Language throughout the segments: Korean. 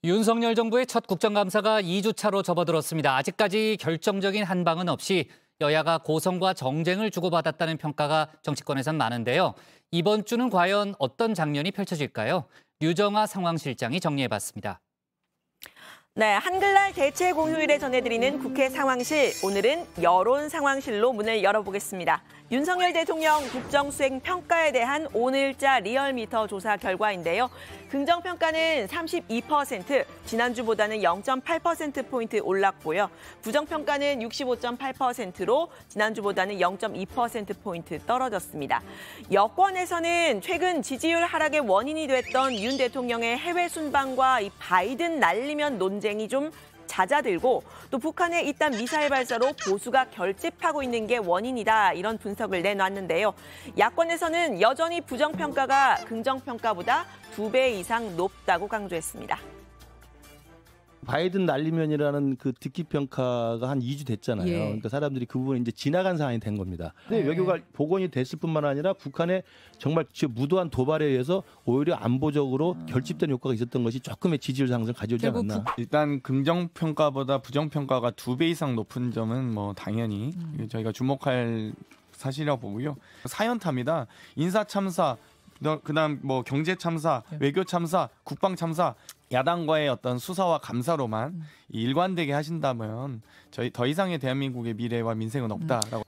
윤석열 정부의 첫 국정감사가 2주차로 접어들었습니다. 아직까지 결정적인 한방은 없이 여야가 고성과 정쟁을 주고받았다는 평가가 정치권에선 많은데요. 이번 주는 과연 어떤 장면이 펼쳐질까요? 류정아 상황실장이 정리해봤습니다. 네, 한글날 대체 공휴일에 전해드리는 국회 상황실. 오늘은 여론 상황실로 문을 열어보겠습니다. 윤석열 대통령 국정수행 평가에 대한 오늘자 리얼미터 조사 결과인데요. 긍정평가는 32%, 지난주보다는 0.8%포인트 올랐고요. 부정평가는 65.8%로 지난주보다는 0.2%포인트 떨어졌습니다. 여권에서는 최근 지지율 하락의 원인이 됐던 윤 대통령의 해외 순방과 이 바이든 날리면 논쟁이 좀 잦아들고 또 북한의 잇단 미사일 발사로 보수가 결집하고 있는 게 원인이다, 이런 분석을 내놨는데요. 야권에서는 여전히 부정평가가 긍정평가보다 2배 이상 높다고 강조했습니다. 바이든 날리면이라는 그 듣기 평가가 한 2주 됐잖아요. 예. 그러니까 사람들이 그 부분이 이제 지나간 상황이 된 겁니다. 근데 외교가 복원이 됐을 뿐만 아니라 북한의 정말 무도한 도발에 의해서 오히려 안보적으로 결집된 효과가 있었던 것이 조금의 지지율 상승을 가져오지 않았나. 일단 긍정평가보다 부정평가가 2배 이상 높은 점은 뭐 당연히 저희가 주목할 사실이라고 보고요. 사연탑니다. 인사참사, 그다음 뭐 경제참사, 외교참사, 국방참사, 야당과의 어떤 수사와 감사로만 일관되게 하신다면 저희 더 이상의 대한민국의 미래와 민생은 없다라고.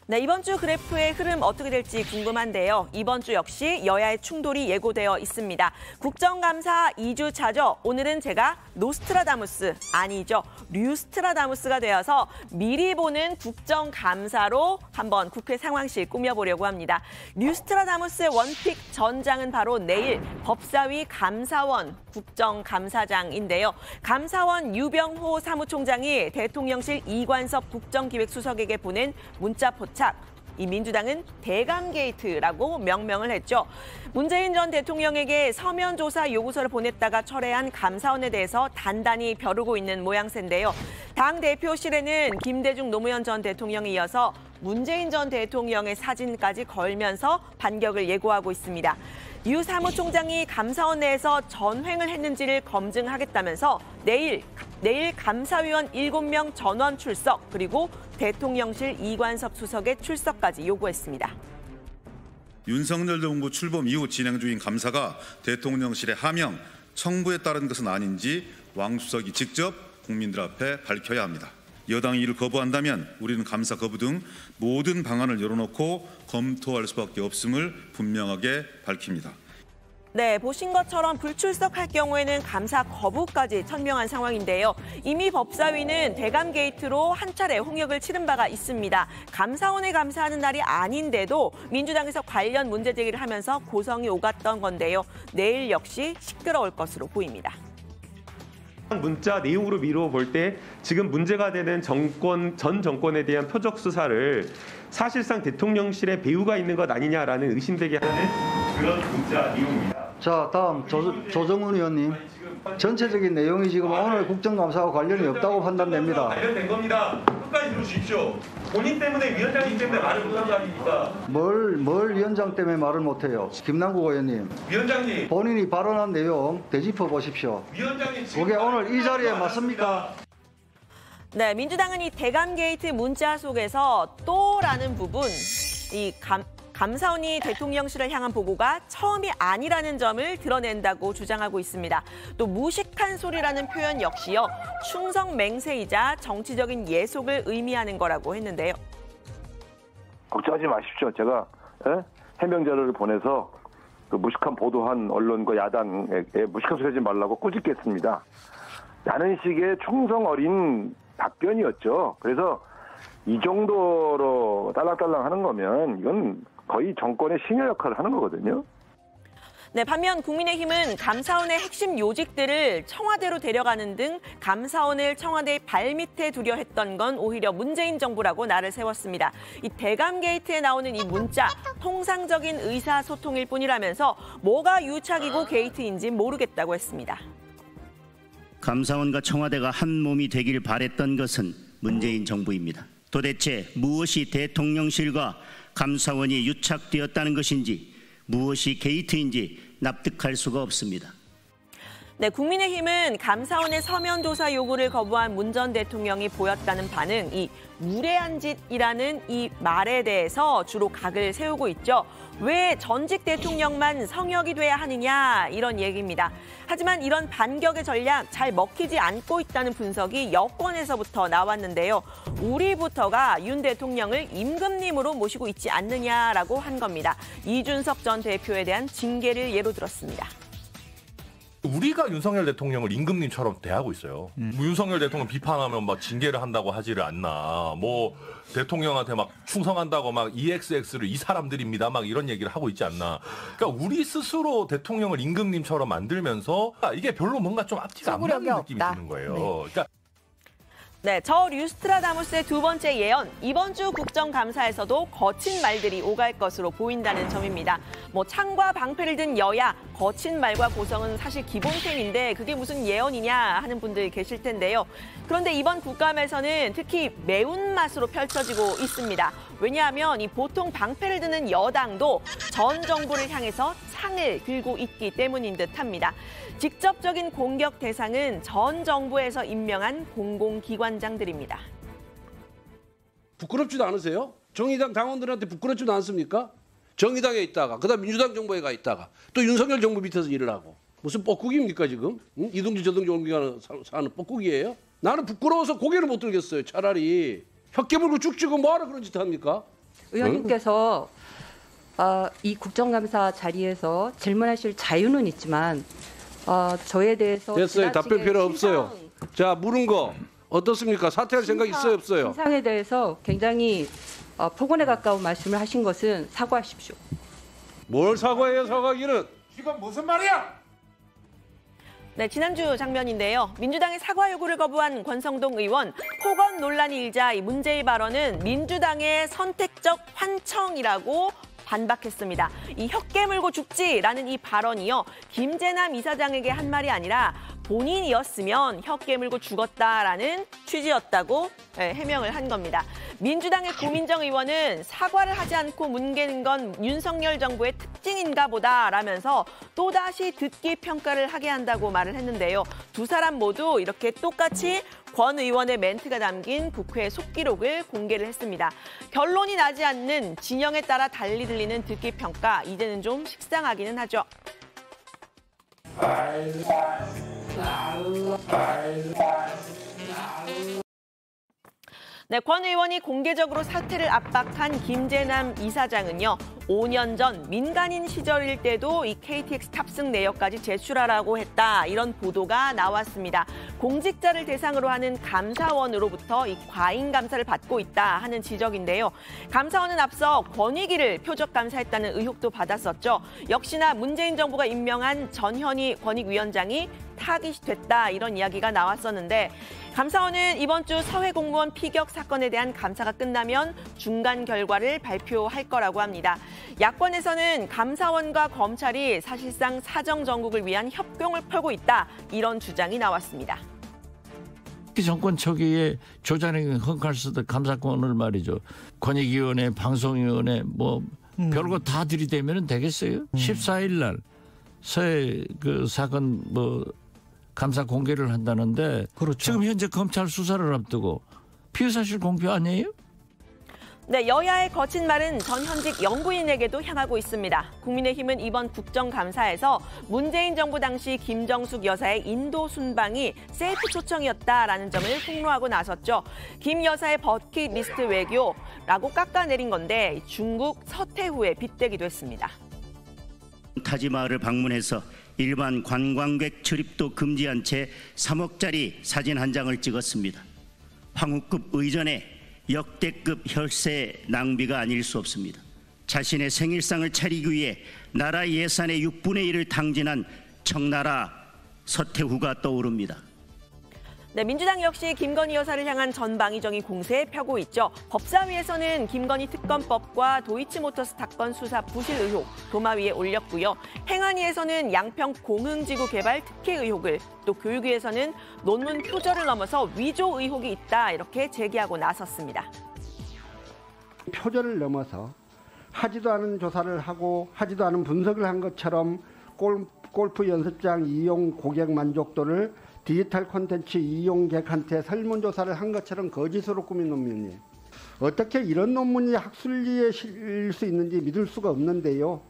네, 이번 주 그래프의 흐름 어떻게 될지 궁금한데요. 이번 주 역시 여야의 충돌이 예고되어 있습니다. 국정감사 2주차죠. 오늘은 제가 노스트라다무스, 아니죠, 류스트라다무스가 되어서 미리 보는 국정감사로 한번 국회 상황실 꾸며보려고 합니다. 류스트라다무스의 원픽 전장은 바로 내일 법사위 감사원 국정감사장인데요. 감사원 유병호 사무총장이 대통령실 이관섭 국정기획수석에게 보낸 문자 포착. 이 민주당은 대감 게이트라고 명명을 했죠. 문재인 전 대통령에게 서면 조사 요구서를 보냈다가 철회한 감사원에 대해서 단단히 벼르고 있는 모양새인데요. 당 대표실에는 김대중 노무현 전 대통령에 이어서 문재인 전 대통령의 사진까지 걸면서 반격을 예고하고 있습니다. 유 사무총장이 감사원 내에서 전횡을 했는지를 검증하겠다면서 내일 감사위원 7명 전원 출석, 그리고 대통령실 이관섭 수석의 출석까지 요구했습니다. 윤석열 정부 출범 이후 진행 중인 감사가 대통령실의 하명, 청구에 따른 것은 아닌지 왕 수석이 직접 국민들 앞에 밝혀야 합니다. 여당이 이를 거부한다면 우리는 감사 거부 등 모든 방안을 열어놓고 검토할 수밖에 없음을 분명하게 밝힙니다. 네, 보신 것처럼 불출석할 경우에는 감사 거부까지 천명한 상황인데요. 이미 법사위는 대감 게이트로 한 차례 홍역을 치른 바가 있습니다. 감사원에 감사하는 날이 아닌데도 민주당에서 관련 문제 제기를 하면서 고성이 오갔던 건데요. 내일 역시 시끄러울 것으로 보입니다. 문자 내용으로 미루어 볼 때 지금 문제가 되는 전 정권에 대한 표적 수사를 사실상 대통령실에 배후가 있는 것 아니냐라는 의심되게 하는 그런 문자 내용입니다. 자, 다음 조정훈 의원님. 전체적인 내용이 지금 오늘 국정감사와 관련이 없다고 판단됩니다. 관련된 겁니다. 끝까지 들어주십시오. 본인 때문에, 위원장님 때문에 말을 못한 거 아닙니까? 뭘 위원장 때문에 말을 못해요? 김남국 의원님. 위원장님. 본인이 발언한 내용 되짚어 보십시오. 위원장님. 그게 오늘 이 자리에 맞습니까? 네, 민주당은 이 대감 게이트 문자 속에서 또라는 부분, 이 감사원이 대통령실을 향한 보고가 처음이 아니라는 점을 드러낸다고 주장하고 있습니다. 또 무식한 소리라는 표현 역시요, 충성 맹세이자 정치적인 예속을 의미하는 거라고 했는데요. 걱정하지 마십시오. 제가 해명 자료를 보내서 그 무식한 보도한 언론과 야당에 무식한 소리 하지 말라고 꾸짖겠습니다. 라는 식의 충성 어린 답변이었죠. 그래서 이 정도로 딸랑딸랑 하는 거면 이건 거의 정권의 신여 역할을 하는 거거든요. 네, 반면 국민의힘은 감사원의 핵심 요직들을 청와대로 데려가는 등 감사원을 청와대의 발밑에 두려 했던 건 오히려 문재인 정부라고 날을 세웠습니다. 이 대감 게이트에 나오는 이 문자, 통상적인 의사소통일 뿐이라면서 뭐가 유착이고 게이트인지 모르겠다고 했습니다. 감사원과 청와대가 한 몸이 되길 바랬던 것은 문재인 정부입니다. 도대체 무엇이 대통령실과 감사원이 유착되었다는 것인지, 무엇이 게이트인지 납득할 수가 없습니다. 네, 국민의힘은 감사원의 서면 조사 요구를 거부한 문 전 대통령이 보였다는 반응, 이 무례한 짓이라는 이 말에 대해서 주로 각을 세우고 있죠. 왜 전직 대통령만 성역이 돼야 하느냐 이런 얘기입니다. 하지만 이런 반격의 전략 잘 먹히지 않고 있다는 분석이 여권에서부터 나왔는데요. 우리부터가 윤 대통령을 임금님으로 모시고 있지 않느냐라고 한 겁니다. 이준석 전 대표에 대한 징계를 예로 들었습니다. 우리가 윤석열 대통령을 임금님처럼 대하고 있어요. 윤석열 대통령 비판하면 막 징계를 한다고 하지를 않나. 뭐 대통령한테 막 충성한다고 막 EXX를 이 사람들입니다. 막 이런 얘기를 하고 있지 않나. 그러니까 우리 스스로 대통령을 임금님처럼 만들면서 이게 별로 뭔가 좀 앞뒤가 안 맞는 느낌이 드는 거예요. 그러니까 네, 저 류스트라다무스의 두 번째 예언, 이번 주 국정감사에서도 거친 말들이 오갈 것으로 보인다는 점입니다. 뭐 창과 방패를 든 여야, 거친 말과 고성은 사실 기본템인데 그게 무슨 예언이냐 하는 분들 계실 텐데요. 그런데 이번 국감에서는 특히 매운맛으로 펼쳐지고 있습니다. 왜냐하면 이 보통 방패를 드는 여당도 전 정부를 향해서 창을 들고 있기 때문인 듯합니다. 직접적인 공격 대상은 전 정부에서 임명한 공공기관장들입니다. 부끄럽지도 않으세요? 정의당 당원들한테 부끄럽지도 않습니까? 정의당에 있다가 그다음 민주당 정부에 가 있다가 또 윤석열 정부 밑에서 일을 하고 무슨 뻐꾸기입니까 지금? 응? 이동주 저동주 옮기가는 사는 뻐꾸기예요? 나는 부끄러워서 고개를 못 들겠어요. 차라리 혀 깨물고 쭉 찍고 뭐하러 그런 짓 합니까? 의원님께서 이 국정감사 자리에서 질문하실 자유는 있지만 저에 대해서 됐어요. 답변 필요 없어요. 자, 물은 거 어떻습니까? 사퇴할 생각 있어요, 없어요? 신상에 대해서 굉장히 폭언에 가까운 말씀을 하신 것은 사과하십시오. 뭘 사과해요, 사과기는? 지금 무슨 말이야? 네, 지난주 장면인데요. 민주당의 사과 요구를 거부한 권성동 의원, 폭언 논란이 일자 이 문제의 발언은 민주당의 선택적 환청이라고 반박했습니다. 이 혀 깨물고 죽지라는 이 발언이요. 김재남 이사장에게 한 말이 아니라 본인이었으면 혀 깨물고 죽었다라는 취지였다고 해명을 한 겁니다. 민주당의 고민정 의원은 사과를 하지 않고 뭉개는 건 윤석열 정부의 특징인가 보다라면서 또다시 듣기 평가를 하게 한다고 말을 했는데요. 두 사람 모두 이렇게 똑같이 권 의원의 멘트가 담긴 국회 속기록을 공개를 했습니다. 결론이 나지 않는 진영에 따라 달리 들리는 듣기 평가, 이제는 좀 식상하기는 하죠. 네, 권 의원이 공개적으로 사퇴를 압박한 김재남 이사장은요. 5년 전 민간인 시절일 때도 이 KTX 탑승 내역까지 제출하라고 했다. 이런 보도가 나왔습니다. 공직자를 대상으로 하는 감사원으로부터 이 과잉 감사를 받고 있다 하는 지적인데요. 감사원은 앞서 권익위를 표적 감사했다는 의혹도 받았었죠. 역시나 문재인 정부가 임명한 전현희 권익위원장이 타깃이 됐다 이런 이야기가 나왔었는데 감사원은 이번 주 서해공무원 피격 사건에 대한 감사가 끝나면 중간 결과를 발표할 거라고 합니다. 야권에서는 감사원과 검찰이 사실상 사정 정국을 위한 협공을 펼고 있다 이런 주장이 나왔습니다. 정권 초기에 조장의 헝칼스드 감사권을 말이죠. 권익위원회, 방송위원회 뭐 별거 다 들이대면 되겠어요? 14일 날 서해 그 사건 뭐 감사 공개를 한다는데 그렇죠. 지금 현재 검찰 수사를 앞두고 피의 사실 공표 아니에요? 네, 여야의 거친 말은 전 현직 영부인에게도 향하고 있습니다. 국민의힘은 이번 국정감사에서 문재인 정부 당시 김정숙 여사의 인도 순방이 셀프 초청이었다라는 점을 폭로하고 나섰죠. 김 여사의 버킷리스트 외교라고 깎아내린 건데 중국 서태후에 빗대기도 했습니다. 타지마을을 방문해서 일반 관광객 출입도 금지한 채 3억짜리 사진 한 장을 찍었습니다. 황후급 의전에 역대급 혈세 낭비가 아닐 수 없습니다. 자신의 생일상을 차리기 위해 나라 예산의 6분의 1을 탕진한 청나라 서태후가 떠오릅니다. 네, 민주당 역시 김건희 여사를 향한 전방위적인 공세에 펴고 있죠. 법사위에서는 김건희 특검법과 도이치모터스 사건 수사 부실 의혹 도마 위에 올렸고요. 행안위에서는 양평 공흥지구 개발 특혜 의혹을, 또 교육위에서는 논문 표절을 넘어서 위조 의혹이 있다 이렇게 제기하고 나섰습니다. 표절을 넘어서 하지도 않은 조사를 하고 하지도 않은 분석을 한 것처럼 골프 연습장 이용 고객 만족도를 디지털 콘텐츠 이용객한테 설문조사를 한 것처럼 거짓으로 꾸민 논문이에요. 어떻게 이런 논문이 학술지에 실릴 수 있는지 믿을 수가 없는데요.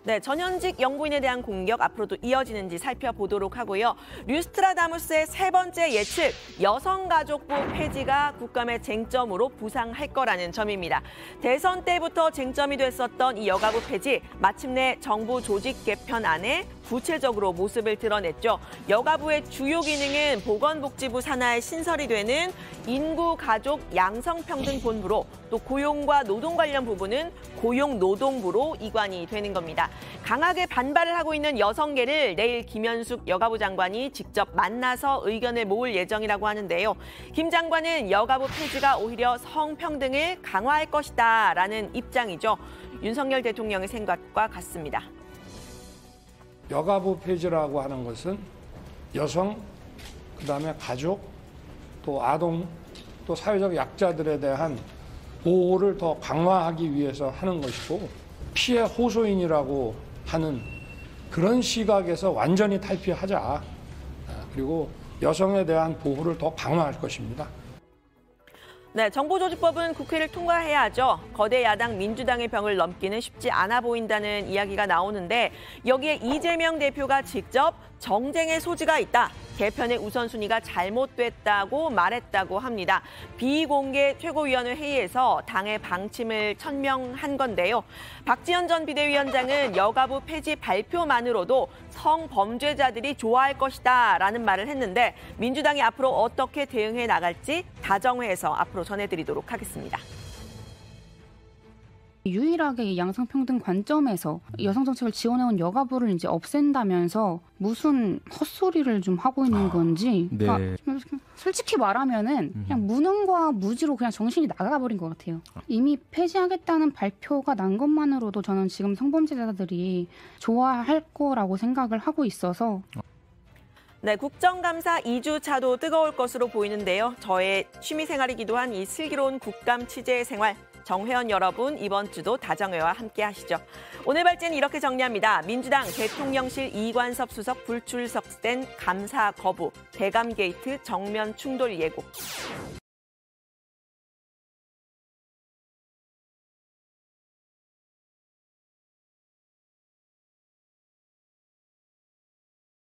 네, 전현직 연구인에 대한 공격 앞으로도 이어지는지 살펴보도록 하고요. 류스트라다무스의 세 번째 예측, 여성가족부 폐지가 국감의 쟁점으로 부상할 거라는 점입니다. 대선 때부터 쟁점이 됐었던 이 여가부 폐지, 마침내 정부 조직 개편안에 구체적으로 모습을 드러냈죠. 여가부의 주요 기능은 보건복지부 산하에 신설이 되는 인구가족 양성평등본부로 또 고용과 노동 관련 부분은 고용노동부로 이관이 되는 겁니다. 강하게 반발을 하고 있는 여성계를 내일 김현숙 여가부 장관이 직접 만나서 의견을 모을 예정이라고 하는데요. 김 장관은 여가부 폐지가 오히려 성평등을 강화할 것이다라는 입장이죠. 윤석열 대통령의 생각과 같습니다. 여가부 폐지라고 하는 것은 여성, 그다음에 가족, 또 아동, 또 사회적 약자들에 대한 보호를 더 강화하기 위해서 하는 것이고 피해 호소인이라고 하는 그런 시각에서 완전히 탈피하자. 그리고 여성에 대한 보호를 더 강화할 것입니다. 네, 정보조직법은 국회를 통과해야죠. 거대 야당 민주당의 벽을 넘기는 쉽지 않아 보인다는 이야기가 나오는데 여기에 이재명 대표가 직접 정쟁의 소지가 있다. 개편의 우선순위가 잘못됐다고 말했다고 합니다. 비공개 최고위원회 회의에서 당의 방침을 천명한 건데요. 박지원 전 비대위원장은 여가부 폐지 발표만으로도 성범죄자들이 좋아할 것이다 라는 말을 했는데 민주당이 앞으로 어떻게 대응해 나갈지 다정회에서 앞으로 전해드리도록 하겠습니다. 유일하게 이 양성평등 관점에서 여성 정책을 지원해온 여가부를 이제 없앤다면서 무슨 헛소리를 좀 하고 있는 건지 네. 솔직히 말하면은 그냥 무능과 무지로 그냥 정신이 나가버린 것 같아요. 이미 폐지하겠다는 발표가 난 것만으로도 저는 지금 성범죄자들이 좋아할 거라고 생각을 하고 있어서 네, 국정감사 2주차도 뜨거울 것으로 보이는데요. 저의 취미생활이기도 한 이 슬기로운 국감 취재 생활. 정회원 여러분, 이번 주도 다정회와 함께 하시죠. 오늘 발제는 이렇게 정리합니다. 민주당 대통령실 이관섭 수석 불출석된 감사 거부, 대감 게이트 정면 충돌 예고.